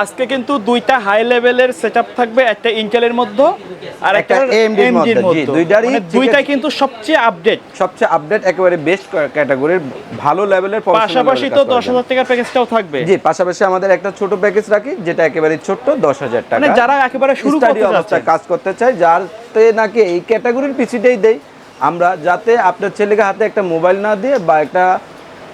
আজকে কিন্তু দুইটা হাই লেভেলের সেটআপ থাকবে, একটা ইন্টেলের মধ্যে আর একটা এএমডির মধ্যে। জি, দুইটারই দুইটাই কিন্তু সবচেয়ে আপডেট একেবারে বেস্ট ক্যাটাগরির ভালো লেভেলের পাশাপাশি তো 10,000 টাকার প্যাকেজটাও থাকবে। জি, পাশাপাশি আমাদের একটা ছোট প্যাকেজ রাখি যেটা একেবারে ছোট্ট 10,000 টাকা, মানে যারা একেবারে শুরু করতে অবস্থায় কাজ করতে চায়, যাতে নাকি এই ক্যাটাগরির পিসিটাই দেই আমরা, যাতে আপনার ছেলেকে হাতে একটা মোবাইল না দিয়ে বা একটা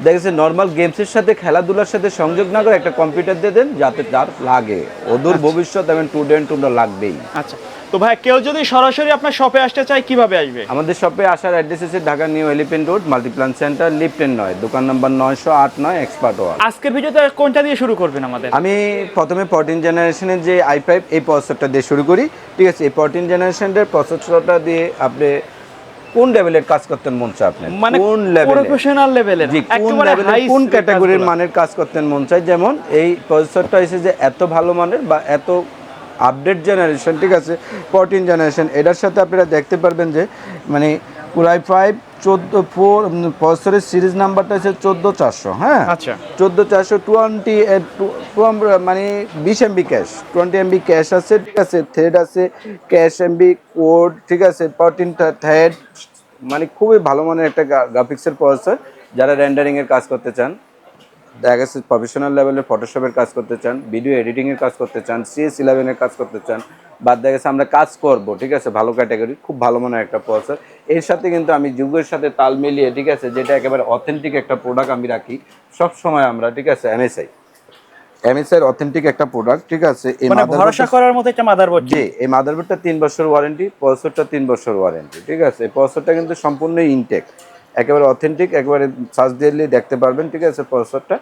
দেখেছে নর্মাল গেমসের সাথে খেলাধুলার সাথে সংযোগ না করে একটা কম্পিউটার দিয়ে দেন, যাতে তার লাগে ওদূর ভবিষ্যৎ এবং টুডেন্টুনটা লাগবেই। আচ্ছা, তো ভাই কেউ যদি সরাসরি আপনার শপে আসতে চায় কিভাবে আসবে? আমাদের শপে আসার অ্যাড্রেস আছে Dhaka new elephant road, Multiplan centre, lift 9, দোকান নাম্বার 908 এক্সপার্ট ওয়ার্ল্ড। আজকের ভিডিওতে কোনটা দিয়ে শুরু করবেন আমাদের? আমি প্রথমে 14 জেনারেশনের যে i5 এই প্রসেসরটা দিয়ে শুরু করি, ঠিক আছে? এই 14 জেনারেশনের প্রসেসরটা দিয়ে আপনি কোন লেভেলের কাজ করতে মন চায় আপনার, মানে কোন লেভেলে প্রফেশনাল লেভেলের, জি, কোন লেভেলের কোন ক্যাটাগরির মানের কাজ করতে মন চায়, যেমন এই প্রসেসরটা এসে যে এত ভালো মানের বা এত আপডেট জেনারেশন, ঠিক আছে? 14 জেনারেশন, এটার সাথে আপনারা দেখতে পারবেন যে মানে Core i5 14 প্রসেসরের সিরিজ নাম্বারটা আছে 14400। হ্যাঁ, আচ্ছা, 14420 মানে 20 MB ক্যাশ, 20 MB ক্যাশ আছে, ঠিক আছে? থ্রেড আছে, ক্যাশ MB কোড, ঠিক আছে? 14 থ্রেড, মানে খুবই ভালো মানের একটা গ্রাফিক্সের প্রসেসর। যারা রেন্ডারিং এর কাজ করতে চান, দেখা গেছে প্রফেশনাল লেভেলের ফটোশপের কাজ করতে চান, ভিডিও এডিটিংয়ের কাজ করতে চান, CS11 এর কাজ করতে চান, বাদ দেখা গেছে আমরা কাজ করব, ঠিক আছে? ভালো ক্যাটাগরি, খুব ভালো মানের একটা প্রসেসর। এর সাথে কিন্তু আমি যুগের সাথে তাল মিলিয়ে, ঠিক আছে, যেটা একেবারে অথেন্টিক একটা প্রোডাক্ট আমি রাখি সব সময় আমরা, ঠিক আছে? MSI এর অথেন্টিক একটা প্রোডাক্ট, ঠিক আছে? এই মানে ভরসা করার মতো একটা মাদারবোর্ড। জি, এই মাদারবোর্ডটা 3 বছর ওয়ারেন্টি, প্রসেসরটা 3 বছর ওয়ারেন্টি, ঠিক আছে? এই প্রসেসরটা কিন্তু সম্পূর্ণ ইনটেক, একেবারে অথেন্টিক, একেবারে সার্চ দিলে দেখতে পারবেন, ঠিক আছে? প্রসেসরটা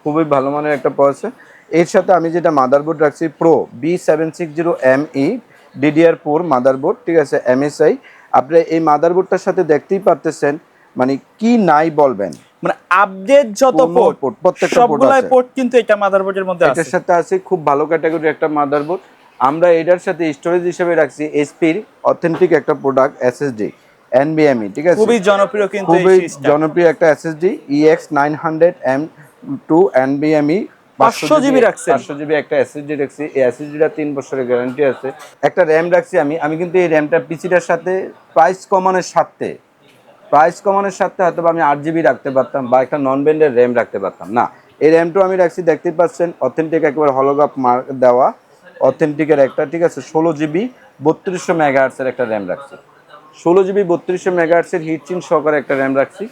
খুবই ভালো মানের একটা প্রসেসর। এর সাথে আমি যেটা মাদারবোর্ড রাখছি প্রো B760ME DDR4 মাদারবোর্ড, ঠিক আছে? MSI। আপনি এই মাদারবোর্ডটার সাথে দেখতেই পারতেছেন মানে কি নাই বলবেন, মানে আপডেট যত পোর্ট, প্রত্যেকটা সবগুলাই পোর্ট কিন্তু এটা মাদারবোর্ডের মধ্যে আছে। এটার সাথে আছে খুব ভালো ক্যাটাগরির একটা মাদারবোর্ড। আমরা এটার সাথে স্টোরেজ হিসেবে রাখছি এসপির অথেন্টিক একটা প্রোডাক্ট SSD NVMe, ঠিক আছে? খুবই জনপ্রিয়, কিন্তু খুবই জনপ্রিয় একটা SSD EX900M2 NVMe 500 জিবি রাখছি, 500 জিবি একটা SSD রাখছি। এই SSDটা 3 বছরের গ্যারান্টি আছে। একটা র্যাম রাখছি আমি কিন্তু এই র্যামটা পিসিটার সাথে প্রাইস কমানোর সাথে হয়তো আমি 8 জিবি রাখতে পারতাম বা একটা নন ব্যান্ডের র্যাম রাখতে পারতাম না। এই র্যামটাও আমি রাখছি, দেখতেই পাচ্ছেন অথেন্টিক একেবারে হলোগ্রাফ মার্ক দেওয়া অথেন্টিকের একটা, ঠিক আছে? 16 জিবি 3200 মেগাহার্টসের একটা র্যাম রাখছি, 16 জিবি 3200 মেগাহার্টসের হিটচিন সহকারে একটা র্যাম রাখছি।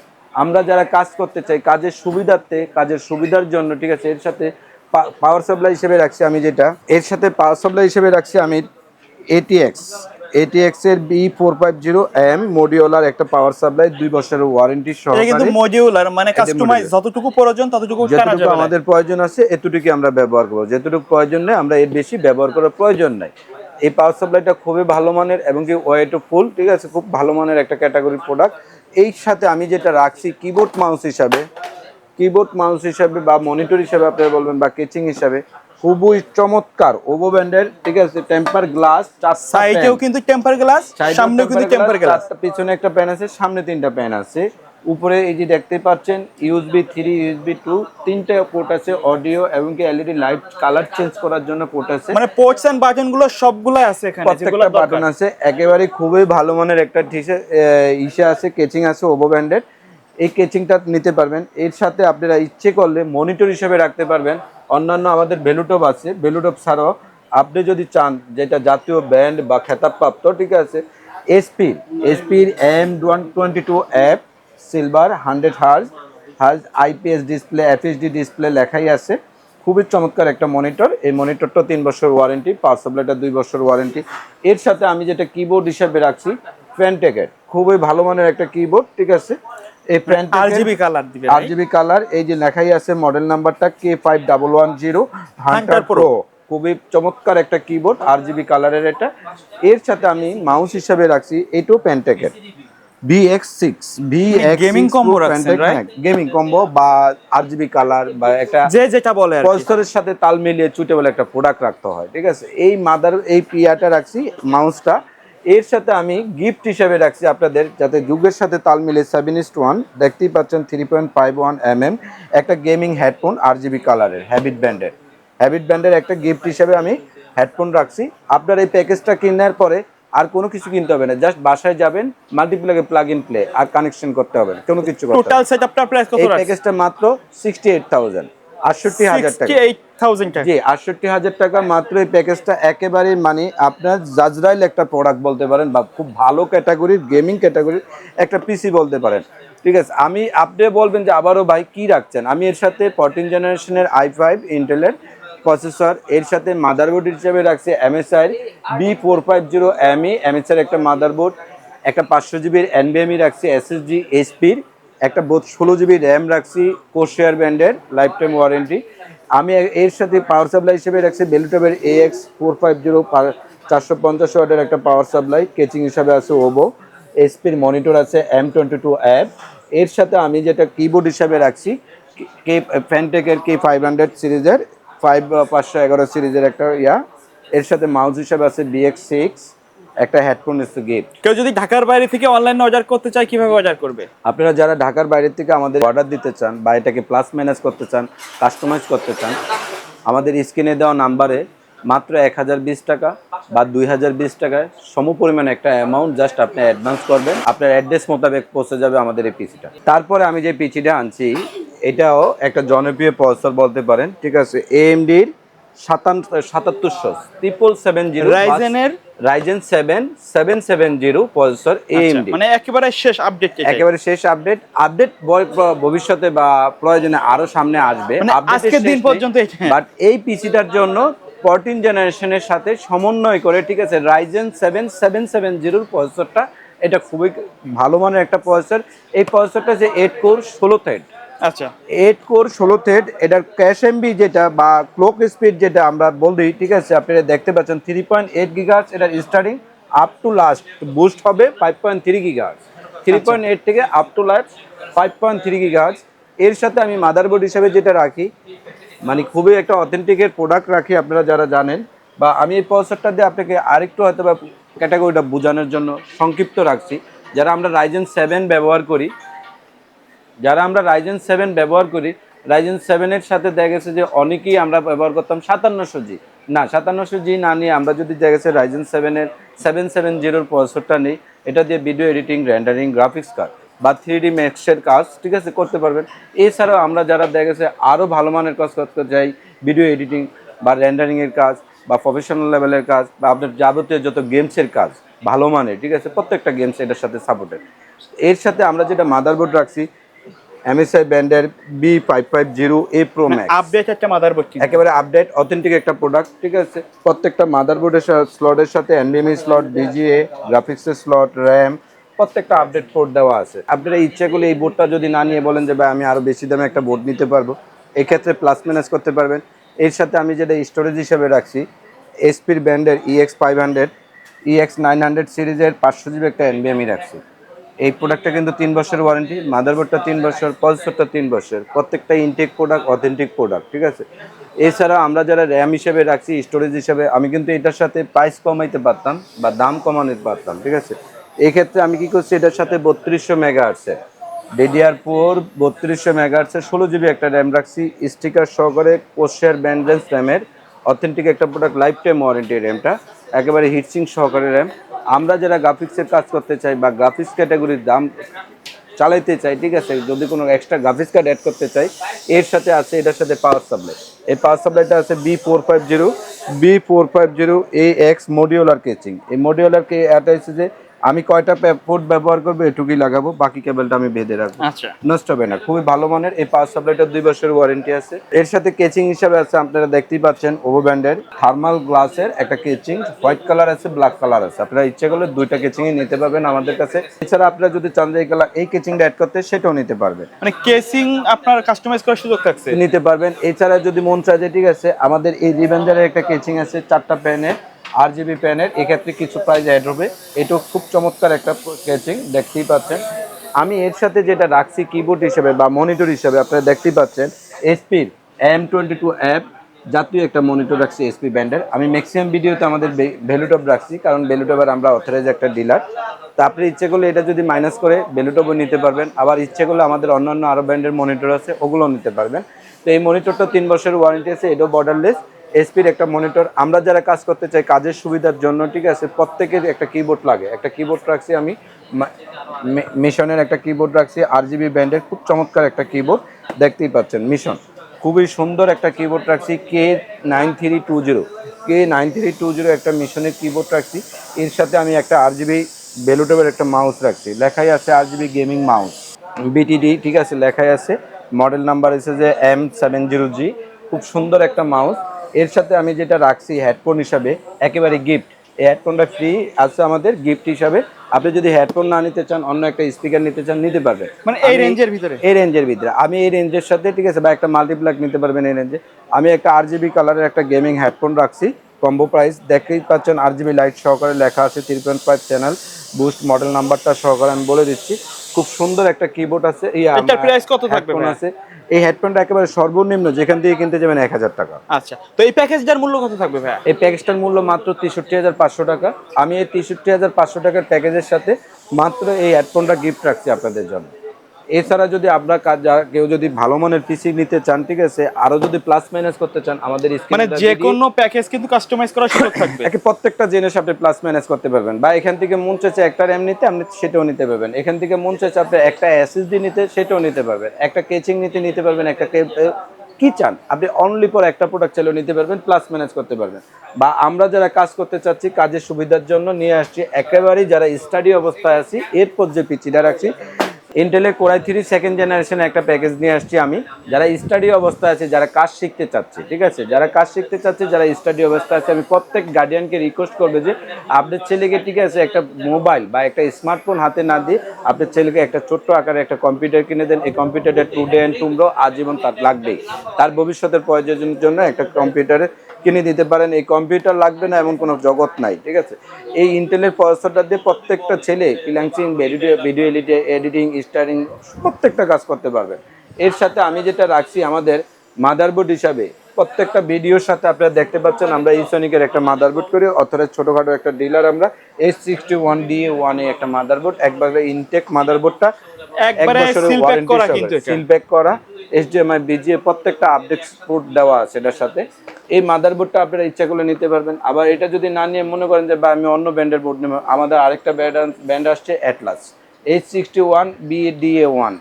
আমরা যারা কাজ করতে চাই কাজের সুবিধার্থে, কাজের সুবিধার জন্য, ঠিক আছে? এর সাথে পাওয়ার সাপ্লাই হিসেবে রাখছি আমি ATX এর B450M মডিউলার একটা পাওয়ার সাপ্লাই, 2 বছরের ওয়ারেন্টি সহকারে। এটা কিন্তু মডিউলার, মানে কাস্টমাইজ, যতটুকু প্রয়োজন ততটুকু টানা যাবে, আমাদের প্রয়োজন আছে এতটুকু আমরা ব্যবহার করব, যেটুকু প্রয়োজন নেই আমরা এর বেশি ব্যবহার করার প্রয়োজন নাই। এই পাওয়ার সাপ্লাইটা খুবই ভালো মানের এবং কি ওয়েটও ফুল, ঠিক আছে? খুব ভালো মানের একটা ক্যাটাগরি প্রোডাক্ট। এই সাথে আমি যেটা রাখছি কিবোর্ড মাউস হিসাবে বা মনিটর হিসাবে আপনারা বলবেন বা কেচিং হিসাবে, খুবই চমৎকার ওভো ব্র্যান্ডের, ঠিক আছে? টেম্পার গ্লাস, চার সাইডেও কিন্তু টেম্পার গ্লাস, সামনেও কিন্তু টেম্পার গ্লাস, পিছনে একটা প্যান আছে, সামনে 3টা প্যান আছে, উপরে এই যে দেখতে পাচ্ছেন USB 3 USB 2 তিনটা পোর্ট আছে, অডিও এবং কি LED লাইট কালার চেঞ্জ করার জন্য পোর্ট আছে। মানে পোর্টস এন্ড বাটন গুলো সবগুলাই আছে এখানে, প্রত্যেকটা বাটন আছে, একেবারে খুবই ভালো মানের একটা ইসে আছে, কেচিং আছে ওভো ব্র্যান্ডের। এই কেচিংটা নিতে পারবেন। এর সাথে আপনারা ইচ্ছে করলে মনিটর হিসেবে রাখতে পারবেন। অন্যান্য আমাদের ভ্যালুটপ আছে, ভ্যালুটপ ছাড়াও আপনি যদি চান যেটা জাতীয় ব্র্যান্ড বা খেতাবপ্রাপ্ত, ঠিক আছে? এসপির M122F silver 100 hertz IPS display, FHD display লেখাই আছে। খুবই চমৎকার একটা মনিটর। এই মনিটরটা 3 বছর ওয়ারেন্টি, পাওয়ার সাপ্লাইটা 2 বছর ওয়ারেন্টি। এর সাথে আমি যেটা কিবোর্ড হিসেবে রাখছি ফ্যানটেকের, খুবই ভালো মানের একটা কিবোর্ড, ঠিক আছে? এই RGB কালার দিবে, RGB কালার, এই যে লেখাই আছে মডেল নাম্বারটা K5110 হান্টার প্রো, খুবই চমৎকার একটা কিবোর্ড, RGB কালারের এটা। এর সাথে আমি মাউস হিসেবে রাখছি এটাও প্যান্টেকের VX6 গেমিং কম্বো রাখছেন, রাইট? গেমিং কম্বো বা RGB কালার বা একটা যেটা বলে প্রসেসরের সাথে তাল মিলিয়ে সুটেবল একটা প্রোডাক্ট রাখতে হয়, ঠিক আছে? এই পিয়াটা রাখছি মাউসটা। এর সাথে আমি গিফট হিসেবে রাখছি আপনাদের, যাতে যুগের সাথে তাল মিলে 7:1 দেখতেই পাচ্ছেন 3.51 mm একটা গেমিং হেডফোন RGB কালারের হ্যাবিট ব্র্যান্ডের, হ্যাবিট ব্র্যান্ডের একটা গিফট হিসেবে আমি হেডফোন রাখছি। আপনার এই প্যাকেজটা কেনার পরে আর কোনো কিছু কিনতে হবে না, জাস্ট বাসায় যাবেন, মাল্টিপ্লাগে প্লাগ ইন প্লে, আর কানেকশন করতে হবে না, কোনো কিছু করতে হবে টোটাল না। সেটআপটার প্রাইস কত এই রাখছেন? প্যাকেজটা মাত্র 68,000, 68,000 টাকা। 68,000 টাকা। জি, 68,000 টাকা মাত্র এই প্যাকেজটা। একেবারে মানে আপনার জাজরাইল একটা প্রোডাক্ট বলতে পারেন, বা খুব ভালো ক্যাটাগরির গেমিং ক্যাটাগরির একটা পিসি বলতে পারেন। ঠিক আছে, আপনি বলবেন যে আবারও ভাই কি রাখছেন, আমি এর সাথে 14 জেনারেশনের i5 ইন্টেলের প্রসেসর, এর সাথে মাদারবোর্ড হিসেবে রাখছি MSI B450ME, MSI একটা মাদারবোর্ড, একটা 500 জিবির NVMe রাখছি, SSD HPর একটা 16 জিবি র্যাম রাখছি, কোশেয়ার ব্র্যান্ডের লাইফ টাইম ওয়ারেন্টি। আমি এর সাথে পাওয়ার সাপ্লাই হিসেবে রাখছি বেলুটবের AX450 450 ওয়াটের একটা পাওয়ার সাপ্লাই, কেচিং হিসাবে আছে ওভো, এসপির মনিটর আছে M22 অ্যাপ। এর সাথে আমি যেটা কিবোর্ড হিসাবে রাখছি কে ফ্যানটেকের K500 সিরিজের 511 সিরিজের একটা এর সাথে মাউস হিসাবে আছে BX6, একটা হেডফোন এসে গিফট। কেউ যদি ঢাকার বাইরে থেকে অনলাইনে অর্ডার করতে চায় কিভাবে অর্ডার করবে? আপনারা যারা ঢাকার বাইরে থেকে আমাদের অর্ডার দিতে চান বা এটাকে প্লাস ম্যানেজ করতে চান, কাস্টমাইজ করতে চান, আমাদের স্ক্রিনে দেওয়া নাম্বারে মাত্র 1020 টাকা বা 2020 টাকায় সমপরিমাণে একটা অ্যামাউন্ট জাস্ট আপনি অ্যাডভান্স করবেন, আপনার অ্যাড্রেস মোতাবেক পৌঁছে যাবে আমাদের এই পিসিটা। তারপরে আমি যে পিসিটা আনছি এটাও একটা জনপ্রিয় প্রসেসর বলতে পারেন। ঠিক আছে, AMDর 7770 রাইজেন 7 770 প্রসেসর AMD, মানে একেবারে শেষ আপডেট। একেবারে শেষ আপডেট। ভবিষ্যতে বা প্রয়োজনে আরো সামনে আসবে, মানে আজকের দিন পর্যন্ত। বাট এই পিসিটার জন্য 14 জেনারেশনের সাথে সমন্বয় করে, ঠিক আছে, রাইজেন 7 770 প্রসেসরটা, এটা খুবই ভালো মানের একটা প্রসেসর। এই প্রসেসরটা যে 8 কোর 16 থ্রেড, আচ্ছা 8 কোর 16 থ্রেড, এটার ক্যাশ এমবি যেটা বা ক্লক স্পিড যেটা আমরা বলি, ঠিক আছে, আপনারা দেখতে পাচ্ছেন 3.8 গিগাহার্টজ এটার starting, up to last boost হবে 5.3 গিগাহার্টজ, 3.8 থেকে আপ টু লাস্ট 5.3 গিগাহার্টজ। এর সাথে আমি মাদারবোর্ড হিসেবে যেটা রাখি, মানে খুবই একটা অথেন্টিকের প্রোডাক্ট রাখি, আপনারা যারা জানেন। বা আমি এই প্রসেসরটা দিয়ে আপনাকে আরেকটু হয়তো বা ক্যাটাগরিটা বোঝানোর জন্য সংক্ষিপ্ত রাখছি। যারা আমরা রাইজেন 7 ব্যবহার করি, রাইজেন 7-এর সাথে দেখা গেছে যে অনেকেই আমরা ব্যবহার করতাম 5700G, না 5700G না নিয়ে আমরা যদি দেখা গেছে রাইজেন 7-এর 770 প্রসেসরটা নেই, এটা দিয়ে video editing, rendering, graphics card বা 3D ম্যাক্সের কাজ, ঠিক আছে, করতে পারবেন। এছাড়াও আমরা যারা দেখা গেছে আরও ভালো মানের কাজ করতে চাই, ভিডিও এডিটিং বা রেন্ডারিংয়ের কাজ বা প্রফেশনাল লেভেলের কাজ বা আপনার যাবতীয় যত গেমসের কাজ ভালো মানের, ঠিক আছে, প্রত্যেকটা গেমস এটার সাথে সাপোর্টেড। এর সাথে আমরা যেটা মাদারবোর্ড রাখছি MSI ব্র্যান্ডের B550A Pro Max, আপডেট একটা মাদারবোর্ড, একেবারে আপডেট অথেন্টিক একটা প্রোডাক্ট। ঠিক আছে, প্রত্যেকটা মাদারবোর্ডের স্লটের সাথে NVMe স্লট, BGA গ্রাফিক্সের স্লট, র্যাম, প্রত্যেকটা আপডেট পোর্ট দেওয়া আছে। আপনারা ইচ্ছা করলে এই বোর্ডটা যদি না নিয়ে বলেন যে ভাই আমি আরও বেশি দামে একটা বোর্ড নিতে পারবো, এক্ষেত্রে প্লাস ম্যানেজ করতে পারবেন। এর সাথে আমি যেটা স্টোরেজ হিসেবে রাখছি এসপির ব্র্যান্ডের EX500 EX900 সিরিজের 500 জিবি একটা NVMe রাখছি। এই প্রোডাক্টটা কিন্তু 3 বছরের ওয়ারেন্টি, মাদারবোর্ডটা 3 বছর, প্রসেসরটা 3 বছর, প্রত্যেকটা ইনটেক প্রোডাক্ট, অথেন্টিক প্রোডাক্ট। ঠিক আছে, এছাড়া আমরা যারা র্যাম হিসেবে রাখছি, স্টোরেজ হিসেবে, আমি কিন্তু এটার সাথে প্রাইস কমাইতে পারতাম বা দাম কমাতে পারতাম। ঠিক আছে, এক্ষেত্রে আমি কি করছি, এটার সাথে 3200 মেগাহার্টসের DDR4 3200 মেগাহার্টসের 16 জিবি একটা র্যাম রাখছি, স্টিকার সহকারে, কোশেয়ার ব্যান্ডেন্স র্যামের অথেন্টিক একটা প্রোডাক্ট, লাইফ টাইম ওয়ারেন্টি র্যামটা, একেবারে হিটসিং সহকারে র্যাম। আমরা যারা গ্রাফিক্সের কাজ করতে চাই বা গ্রাফিক্স ক্যাটাগরির দাম চালাইতে চাই, ঠিক আছে, যদি কোনো এক্সট্রা গ্রাফিক্স কার্ড অ্যাড করতে চাই, এর সাথে আছে এটার সাথে পাওয়ার সাপ্লাই। এই পাওয়ার সাপ্লাইটা আছে B450AX মডিউলার কেচিং। এই মডিউলার এটা হচ্ছে যে আমি কয়টা পোর্ট ব্যবহার করবো এটুকুই লাগাবো, বাকি কেবলটা আমি বেঁধে রাখবো, আচ্ছা নষ্ট হবে না। খুবই ভালো মানের এই পাওয়ার সাপ্লাইটা 2 বছরের ওয়ারেন্টি আছে। এর সাথে কেচিং হিসাবে আছে, আপনারা দেখতেই পাচ্ছেন ওভো ব্র্যান্ডের থার্মাল গ্লাসের একটা কেচিং, হোয়াইট কালার আছে, ব্ল্যাক কালার আছে। আপনারা ইচ্ছে করলে দুইটা কেচিংই নিতে পারবেন আমাদের কাছে। এছাড়া আপনারা যদি চান যে এই কেচিংটা অ্যাড করতে, সেটাও নিতে পারবেন, মানে কেসিং আপনার কাস্টমাইজ করার সুযোগ থাকছে, নিতে পারবেন। এছাড়া যদি মন চায় যে, ঠিক আছে, আমাদের এই রিভেঞ্জারের একটা কেচিং আছে 4টা প্যানের, RGB প্যানের, এক্ষেত্রে কিছু প্রাইস অ্যাড হবে। এটাও খুব চমৎকার একটা কেচিং, দেখতেই পাচ্ছেন। আমি এর সাথে যেটা রাখছি কিবোর্ড হিসেবে বা মনিটর হিসেবে, আপনারা দেখতেই পাচ্ছেন এসপির M22 অ্যাপ জাতীয় একটা মনিটর রাখছি এসপি ব্র্যান্ডের। আমি ম্যাক্সিমাম ভিডিওতে আমাদের ভ্যালুটপ রাখছি, কারণ ভ্যালুটপের আমরা অথরাইজ একটা ডিলার। তা আপনি ইচ্ছে করলে এটা যদি মাইনাস করে ভ্যালুটপও নিতে পারবেন, আবার ইচ্ছে করলে আমাদের অন্যান্য আরও ব্র্যান্ডের মনিটর আছে, ওগুলোও নিতে পারবেন। তো এই মনিটরটা 3 বছরের ওয়ারেন্টি আছে, এটাও বর্ডারলেস এসপির একটা মনিটর। আমরা যারা কাজ করতে চাই কাজের সুবিধার জন্য, ঠিক আছে, প্রত্যেকের একটা কিবোর্ড লাগে, একটা কিবোর্ড রাখছি আমি, মিশনের একটা কিবোর্ড রাখছি, RGB ব্র্যান্ডের খুব চমৎকার একটা কিবোর্ড দেখতেই পাচ্ছেন। মিশন খুবই সুন্দর একটা কিবোর্ড রাখছি, K9320 একটা মিশনের কিবোর্ড রাখছি। এর সাথে আমি একটা RGB বেলুটেবের একটা মাউস রাখছি, লেখাই আছে RGB গেমিং মাউস BTD, ঠিক আছে, লেখাই আছে। মডেল নাম্বার এসে যে M70G, খুব সুন্দর একটা মাউস। এর সাথে আমি যেটা রাখছি হেডফোন হিসাবে একেবারে গিফট, এই হেডফোনটা ফ্রি আছে আমাদের গিফট হিসাবে। আপনি যদি হেডফোন না নিতে চান, অন্য একটা স্পিকার নিতে চান, নিতে পারবেন। মানে এই রেঞ্জের ভিতরে, এই রেঞ্জের ভিতরে আমি এই রেঞ্জের সাথে, ঠিক আছে, বা একটা মাল্টিপ্লাগ নিতে পারবেন এই রেঞ্জে। আমি একটা RGB কালারের একটা গেমিং হেডফোন রাখছি, কম্বো প্রাইস দেখতেই পাচ্ছেন, RGB লাইট সহকারে লেখা আছে, 3.5 চ্যানেল বুস্ট, মডেল নাম্বারটা সহকারে আমি বলে দিচ্ছি। খুব সুন্দর একটা কিবোর্ড আছে। এটার প্রাইস কত থাকবে ভাই? আছে এই হেডফোনটা একেবারে সর্বনিম্ন যেখান থেকে কিনতে যাবেন 1000 টাকা। আচ্ছা, তো এই প্যাকেজটার মূল্য কত থাকবে ভাই? এই প্যাকেজটার মূল্য মাত্র 63,500 টাকা। আমি এই 63,500 টাকার প্যাকেজের সাথে মাত্র এই হেডফোনটা গিফট রাখছি আপনাদের জন্য। এছাড়া যদি আপনার কেউ যদি ভালো মানের পিসি নিতে চান, ঠিক আছে, আরো যদি প্লাস মাইনাস করতে চান, আমাদের মানে যে কোনো প্যাকেজ কিন্তু কাস্টমাইজ করার সুযোগ থাকবে। প্রত্যেকটা জিনিস আপনি প্লাস মাইনাস করতে পারবেন। বা এখান থেকে মন চাইছে একটা র্যাম নিতে, আপনি সেটাও নিতে পারবেন। এখান থেকে মন চাইছে আপনি একটা SSD নিতে, সেটাও নিতে পারবেন। একটা কেচিং নিতে পারবেন। একটা কি চান আপনি, অনলি পর একটা প্রোডাক্ট চাইলেও নিতে পারবেন, প্লাস ম্যানেজ করতে পারবেন। বা আমরা যারা কাজ করতে চাচ্ছি, কাজের সুবিধার জন্য নিয়ে আসছি একেবারেই যারা স্টাডি অবস্থায় আছি, এরপর যে পিচিটা রাখছি ইন্টেলের Core i3 সেকেন্ড জেনারেশনে একটা প্যাকেজ নিয়ে আসছি আমি, যারা স্টাডি অবস্থায় আছে, যারা কাজ শিখতে চাচ্ছে, ঠিক আছে, যারা কাজ শিখতে চাচ্ছে, যারা স্টাডি অবস্থায় আছে, আমি প্রত্যেক গার্ডিয়ানকে রিকোয়েস্ট করবে যে আপনার ছেলেকে, ঠিক আছে, একটা মোবাইল বা একটা স্মার্টফোন হাতে না দিয়ে আপনার ছেলেকে একটা ছোট্ট আকারে একটা কম্পিউটার কিনে দেন। এই কম্পিউটারটা টুডে অ্যান্ড টুমরো আজীবন তার লাগবেই। তার ভবিষ্যতের প্রয়োজনের জন্য একটা কম্পিউটারে কিনে দিতে পারেন। এই কম্পিউটার লাগবে না এমন কোনো জগৎ নাই, ঠিক আছে। এই ইন্টেলের প্রসেসরটা দিয়ে প্রত্যেকটা ছেলে ফ্রিল্যান্সিং, ভিডিও এডিটিং, স্টারিং প্রত্যেকটা কাজ করতে পারবেন। এর সাথে আমি যেটা রাখছি আমাদের মাদারবোর্ড হিসাবে, প্রত্যেকটা ভিডিওর সাথে আপনারা দেখতে পাচ্ছেন আমরা ইসোনিকের একটা মাদারবোর্ড করি, অথবা ছোটখাটো একটা ডিলার আমরা। H61DA1 একটা মাদারবোর্ড, একবারে ইনটেক মাদারবোর্ডটা, একবারে সিল প্যাক করা, কিন্তু সিল প্যাক করা, HDMI BGA প্রত্যেকটা আপডেট পোর্ট দেওয়া আছে এটার সাথে। এই মাদারবোর্ডটা আপনারা ইচ্ছা করলে নিতে পারবেন। আবার এটা যদি না নিয়ে মনে করেন যে বা আমি অন্য ব্র্যান্ডের বোর্ড নেব, আমাদের আরেকটা ব্র্যান্ড আসছে অ্যাটলাস, H61DA1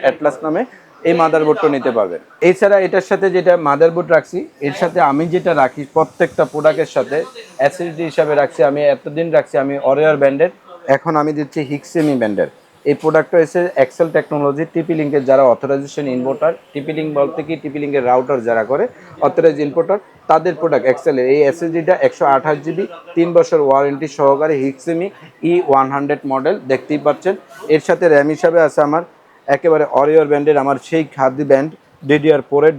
অ্যাটলাস নামে এই মাদারবোর্ডটা নিতে পারবেন। এছাড়া এটার সাথে যেটা মাদারবোর্ড রাখছি, এর সাথে আমি যেটা রাখি প্রত্যেকটা প্রোডাক্টের সাথে SSD হিসাবে রাখছি, আমি এতদিন রাখছি আমি অরিয়র ব্র্যান্ডের, এখন আমি দিচ্ছি হিক্সেমি ব্র্যান্ডের। এই প্রোডাক্টটা এসে এক্সেল টেকনোলজি, টিপি লিঙ্কের যারা অথরাইজেশন ইম্পোর্টার, টিপি লিঙ্ক বলতে কি টিপি লিঙ্কের রাউটার যারা করে অথরাইজ ইম্পোর্টার, তাদের প্রোডাক্ট এক্সেলের এই SSDটা 128GB 3 বছর ওয়ারেন্টি সহকারে হিক্সেমি E100 মডেল দেখতেই পাচ্ছেন। এর সাথে র্যাম হিসাবে আছে আমার একেবারে অরিয়র ব্র্যান্ডের, আমার সেই খাদি ব্যান্ড DDR4 এর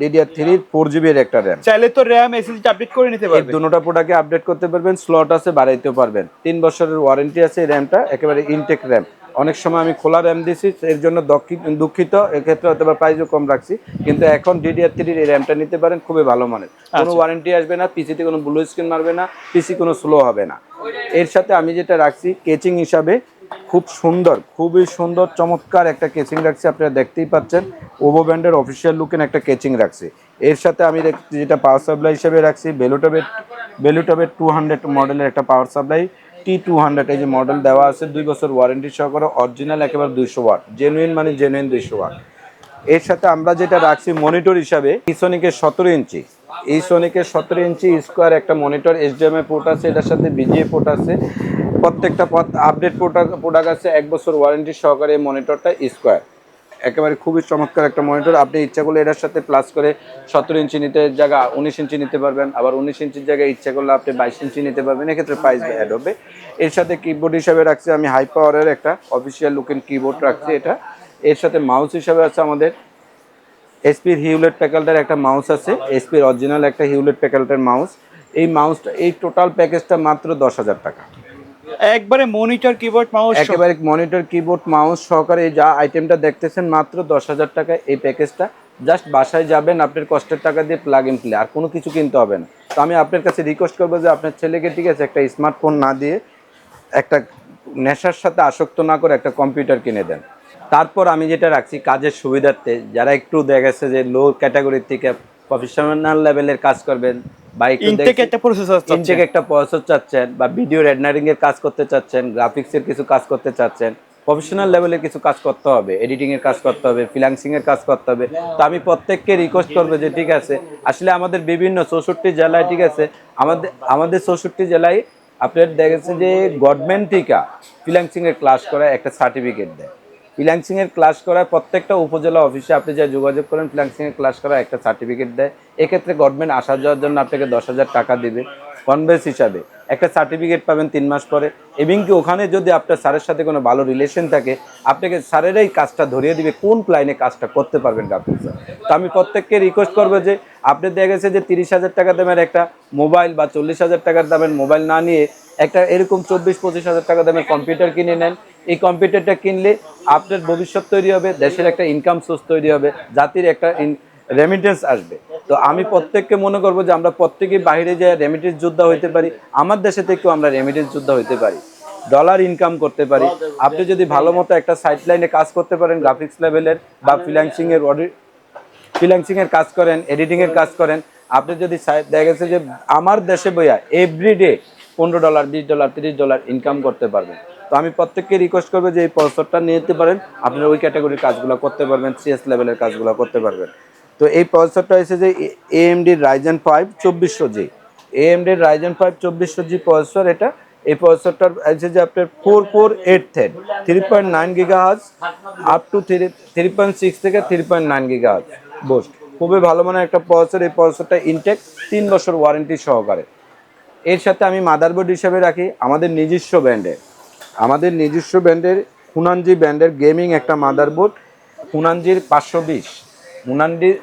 DDR3 4GB এর একটা র্যাম। চাইলে তো র্যাম SSD আপডেট করে নিতে পারবেন। এই দুটোটা প্রোডাক্টে আপডেট করতে পারবেন, স্লট আছে বাড়াইতেও পারবেন। 3 বছরের ওয়ারেন্টি আছে এই র্যামটা, একেবারে ইনটেক র্যাম। অনেক সময় আমি খোলা র্যাম দিছি, এর জন্য দুঃখিত, এক্ষেত্রে হয়তো বা প্রাইসও কম রাখছি, কিন্তু এখন DDR3 এই র্যামটা নিতে পারেন, খুবই ভালো মানের, কোনো ওয়ারেন্টি আসবে না, পিসিতে কোনো ব্লু স্ক্রিন মারবে না, পিসি কোনো স্লো হবে না। এর সাথে আমি যেটা রাখছি কেচিং হিসাবে, খুব সুন্দর, খুবই সুন্দর চমৎকার একটা কেচিং রাখছি, আপনারা দেখতেই পাচ্ছেন। ওভো ব্র্যান্ডের অফিসিয়াল লুকের একটা কেচিং রাখছি। এর সাথে আমি যেটা পাওয়ার সাপ্লাই হিসেবে রাখছি বেলুটবের 200 মডেলের একটা পাওয়ার সাপ্লাই T200, এই যে মডেল দেওয়া আছে, 2 বছর ওয়ারেন্টি সহকারে, অরিজিনাল একেবারে 200 ওয়াট, জেনুইন মানে জেনুইন 200 ওয়াট। এর সাথে আমরা যেটা রাখছি মনিটর হিসাবে ইসোনিকের 17 ইঞ্চি স্কোয়ার একটা মনিটর, HDMI পোর্ট আছে, এটার সাথে BGA পোর্ট আছে, প্রত্যেকটা আপডেট প্রোডাক্ট আছে, 1 বছর ওয়ারেন্টি সহকারে এই মনিটরটা স্কোয়ার, একেবারে খুবই চমৎকার একটা মনিটর। আপনি ইচ্ছা করলে এটার সাথে প্লাস করে 17 ইঞ্চি নিতে জায়গা 19 ইঞ্চি নিতে পারবেন, আবার 19 ইঞ্চির জায়গায় ইচ্ছা করলে আপনি 22 ইঞ্চি নিতে পারবেন, এক্ষেত্রে প্রাইস অ্যাড হবে। এর সাথে কিবোর্ড হিসাবে রাখছি আমি হাই পাওয়ারের একটা অফিসিয়াল লুকের কিবোর্ড রাখছি এটা। এর সাথে মাউস হিসাবে আছে আমাদের এসপির হিউলেট প্যাকাল্টের একটা মাউস আছে, এসপির অরিজিনাল একটা হিউলেট প্যাকাল্টের মাউস। এই মাউসটা, এই টোটাল প্যাকেজটা মাত্র 10,000 টাকা। একবারে মনিটর কিবোর্ড মাউস, একেবারে মনিটর কিবোর্ড মাউস সহকারে যা আইটেমটা দেখতেছেন মাত্র 10,000 টাকা এই প্যাকেজটা। জাস্ট বাসায় যাবেন, আপনার কষ্টের টাকা দিয়ে প্লাগ ইন প্লে, আর কোনো কিছু কিনতে হবে না। তো আমি আপনার কাছে রিকোয়েস্ট করবো যে আপনার ছেলেকে, ঠিক আছে, একটা স্মার্টফোন না দিয়ে, একটা নেশার সাথে আসক্ত না করে একটা কম্পিউটার কিনে দেন। তারপর আমি যেটা রাখছি কাজের সুবিধার্থে, যারা একটু দেখা গেছে যে লো ক্যাটাগরির থেকে প্রফেশনাল লেভেলের কাজ করবেন বা একটু ইনটেক একটা প্রসেসর ইনটেক একটা প্রসেসর চাচ্ছেন বা ভিডিও রেন্ডারিং এর কাজ করতে চাচ্ছেন, গ্রাফিক্সের কিছু কাজ করতে চাচ্ছেন, প্রফেশনাল লেভেলের কিছু কাজ করতে হবে, এডিটিং এর কাজ করতে হবে, ফ্রিল্যান্সিং এর কাজ করতে হবে, তো আমি প্রত্যেককে রিকোয়েস্ট করবো যে ঠিক আছে, আসলে আমাদের বিভিন্ন 64 জেলায়, ঠিক আছে, আমাদের 64 জেলায় আপনার দেখা গেছে যে গভর্নমেন্ট থেকে ফ্রিল্যান্সিং এর ক্লাস করা একটা সার্টিফিকেট দেয়। ফ্রিল্যান্সিং এর ক্লাস করা প্রত্যেকটা উপজেলা অফিসে আপনি যা যোগাযোগ করেন, ফ্রিল্যান্সিং এর ক্লাস করা একটা সার্টিফিকেট দেয়। এক্ষেত্রে গভর্নমেন্ট আসা যাওয়ার জন্য আপনাকে 10,000 টাকা দিবে কনভেন্স হিসাবে, একটা সার্টিফিকেট পাবেন 3 মাস পরে। এবং কি ওখানে যদি আপনার স্যারের সাথে কোনো ভালো রিলেশন থাকে, আপনাকে স্যারেরাই কাজটা ধরিয়ে দিবে কোন লাইনে কাজটা করতে পারবেন গ্রাফিক্সে। তো আমি প্রত্যেককে রিকোয়েস্ট করবো যে আপনি দেখা গেছে যে 30,000 টাকা দামের একটা মোবাইল বা 40,000 টাকার দামের মোবাইল না নিয়ে একটা এরকম 24-25,000 টাকা দামের কম্পিউটার কিনে নেন। এই কম্পিউটারটা কিনলে আপনার ভবিষ্যৎ তৈরি হবে, দেশের একটা ইনকাম সোর্স তৈরি হবে, জাতির একটা রেমিটেন্স আসবে। তো আমি প্রত্যেককে মনে করবো যে আমরা প্রত্যেকেই বাইরে যায় রেমিটেন্স যোদ্ধা হইতে পারি, আমার দেশে থেকেও আমরা রেমিটেন্স যোদ্ধা হইতে পারি, ডলার ইনকাম করতে পারি। আপনি যদি ভালো মতো একটা সাইড লাইনে কাজ করতে পারেন গ্রাফিক্স লেভেলের বা ফ্রিল্যান্সিং এর কাজ করেন, এডিটিং এর কাজ করেন, আপনি যদি দেখা গেছে যে আমার দেশে বইয়া এভরিডে $15, $20, $30 ইনকাম করতে পারবেন। তো আমি প্রত্যেককে রিকোয়েস্ট করবো যে এই প্রসেসরটা নিয়ে নিতে পারেন, আপনারা ওই ক্যাটাগরির কাজগুলো করতে পারবেন, সিএস লেভেলের কাজগুলো করতে পারবেন। তো এই প্রসেসরটা হচ্ছে যে AMD Ryzen 5 2400G, AMD Ryzen 5 2400G processor এটা। এই প্রসেসরটার আছে যে আপনার 4 থ্রেড 3.9 গিগাহার্টজ আপ টু 3.6 থেকে 3.9 গিগাহার্টজ বুস্ট, খুবই ভালো মানের একটা প্রসেসর। এই প্রসেসরটা ইনটেক 3 বছর ওয়ারেন্টি সহকারে। এর সাথে আমি মাদারবোর্ড হিসেবে রাখি আমাদের নিজস্ব ব্র্যান্ডের হুনানজি ব্র্যান্ডের গেমিং একটা মাদারবোর্ড, হুনানজির 520,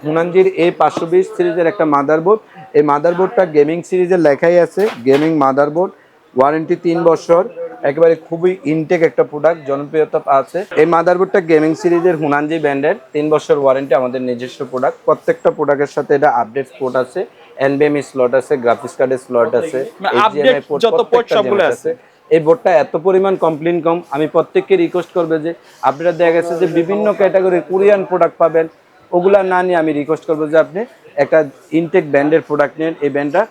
হুনানজির এই 520 সিরিজের একটা মাদারবোর্ড। এই মাদারবোর্ডটা গেমিং সিরিজের লেখাই আছে গেমিং মাদারবোর্ড, ওয়ারেন্টি 3 বছর, একেবারে খুবই ইনটেক একটা প্রোডাক্ট, জনপ্রিয়তা আছে। এই মাদারবোর্ডটা গেমিং সিরিজের হুনানজি ব্র্যান্ডের, 3 বছর ওয়ারেন্টি, আমাদের নিজস্ব প্রোডাক্ট। প্রত্যেকটা প্রোডাক্টের সাথে এটা আপডেট পোর্ট আছে, এনবিএমই স্লট আছে, গ্রাফিক্স কার্ডের স্লট আছে, এইচডিএমআই পোর্ট, যত পোর্ট সবগুলো আছে। এই বোর্ডটা এত পরিমাণ কমপ্লেন কম, আমি প্রত্যেককে রিকোয়েস্ট করবে যে আপনারা দেখা গেছে যে বিভিন্ন ক্যাটাগরির কোরিয়ান প্রোডাক্ট পাবেন, ওগুলা না নিয়ে আমি রিকোয়েস্ট করবো যে আপনি একটা ইনটেক ব্র্যান্ডের প্রোডাক্ট নেন। এই ব্র্যান্ডটা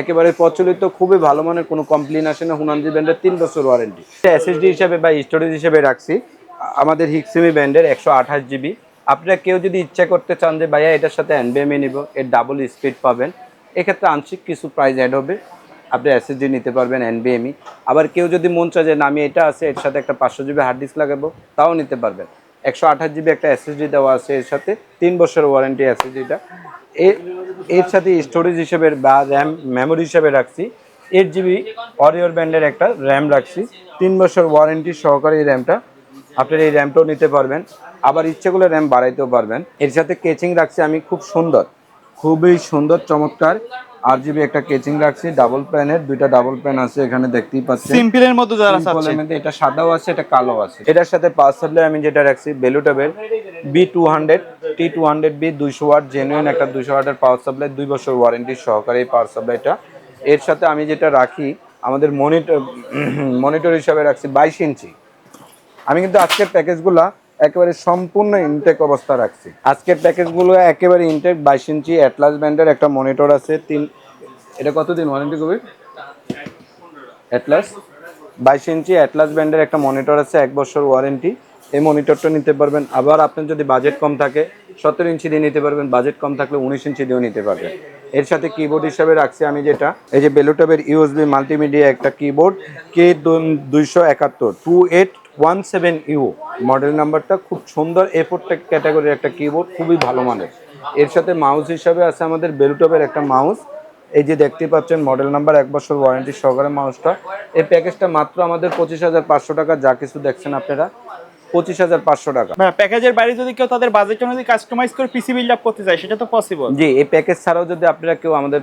একেবারে প্রচলিত, খুবই ভালো মানের, কোনো কমপ্লেন আসে না। হুনানজি ব্র্যান্ডের 3 বছর ওয়ারেন্টি। এসএসডি হিসাবে বা স্টোরেজ হিসেবে রাখছি আমাদের হিক্সিমি ব্র্যান্ডের 128 GB। আপনারা কেউ যদি ইচ্ছা করতে চান যে ভাইয়া এটার সাথে এনবিএমই নিব, এর ডাবল স্পিড পাবেন, এক্ষেত্রে আংশিক কিছু প্রাইস অ্যাড হবে, আপনি এসএসডি নিতে পারবেন এনবিএমই। আবার কেউ যদি মন চায় যে না আমি এটা আছে এর সাথে একটা 500 GB হার্ড ডিস্ক লাগাবো, তাও নিতে পারবেন। 128 GB একটা এসএসডি দেওয়া আছে, এর সাথে 3 বছর ওয়ারেন্টি এসএসডিটা। এর সাথে স্টোরেজ হিসেবে বা র্যাম মেমোরি হিসেবে রাখছি 8 GB অরিওর ব্র্যান্ডের একটা র্যাম রাখছি, 3 বছর ওয়ারেন্টি সহকারে এই র্যামটা। আপনারা এই র্যামটাও নিতে পারবেন, আবার ইচ্ছে করলে র্যাম বাড়াইতেও পারবেন। এর সাথে কেচিং রাখছি আমি খুবই সুন্দর চমৎকার RGB একটা কেচিং রাখছি, ডাবল প্যানের, দুইটা ডাবল প্যান আছে এখানে দেখতেই পাচ্ছেন। সিম্পলের মধ্যে যারা চাচ্ছেন, এটা সাদাও আছে, এটা কালো আছে। এটার সাথে পাওয়ার সাপ্লাই আমি যেটা রাখছি বেলুটবের B200 T200B 200 ওয়াট জেনুইন একটা 200 ওয়াটের পাওয়ার সাপ্লাই, 2 বছর ওয়ারেন্টি সহকারে এই পাওয়ার সাপ্লাইটা। এর সাথে আমি যেটা রাখি আমাদের মনিটর হিসাবে রাখছি 22 ইঞ্চি। আমি কিন্তু আজকের প্যাকেজগুলা একেবারে সম্পূর্ণ ইনটেক অবস্থা রাখছি। আজকের প্যাকেজগুলো একেবারে ইনটেক 22 ইঞ্চি অ্যাটলাস ব্র্যান্ডের একটা মনিটর আছে। এটা কতদিন ওয়ারেন্টি কবে? অ্যাটলাস 22 ইঞ্চি অ্যাটলাস ব্র্যান্ডের একটা মনিটর আছে, 1 বছর ওয়ারেন্টি। এই মনিটরটা নিতে পারবেন। আবার আপনার যদি বাজেট কম থাকে 17 ইঞ্চি দিয়ে নিতে পারবেন, বাজেট কম থাকলে 19 ইঞ্চি দিয়েও নিতে পারবেন। এর সাথে কিবোর্ড হিসাবে রাখছি আমি যেটা এই যে বেলুটবের ইউএসবি মাল্টিমিডিয়া একটা কিবোর্ড K271 2817U মডেল নাম্বারটা, খুব সুন্দর A4 ক্যাটাগরির একটা কিবোর্ড, খুবই ভালো মানের। এর সাথে মাউস হিসাবে আছে আমাদের বেলুটবের একটা মাউস, এই যে দেখতে পাচ্ছেন মডেল নাম্বার, 1 বছর ওয়ারেন্টি সহকারে মাউসটা। এই প্যাকেজটা মাত্র আমাদের 25,500 টাকা, যা কিছু দেখছেন আপনারা 25,500 টাকা। প্যাকেজের বাইরে যদি কেউ তাদের বাজেট অনুযায়ী কাস্টমাইজ করে পিসি বিল্ড আপ করতে চায় সেটা তো পসিবল। জি, এই প্যাকেজ ছাড়াও যদি আপনারা কেউ আমাদের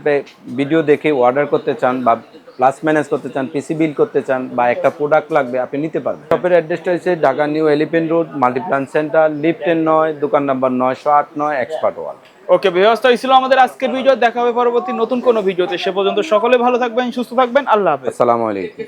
ভিডিও দেখে অর্ডার করতে চান বা প্লাস ম্যানেজ করতে চান, পিসি বিল করতে চান বা একটা প্রোডাক্ট লাগবে, আপনি নিতে পারবেন। শপের অ্যাড্রেসটা হচ্ছে Dhaka new elephant road, Multiplan centre, lift 9, দোকান নাম্বার 908 এক্সপার্ট ওয়াল। ওকে ভিউয়ার্স, তো এই ছিল আমাদের আজকের ভিডিও। দেখা হবে পরবর্তী নতুন কোনো ভিডিওতে। সে পর্যন্ত সকলে ভালো থাকবেন, সুস্থ থাকবেন। আল্লাহ হাফেজ। আসসালামু আলাইকুম।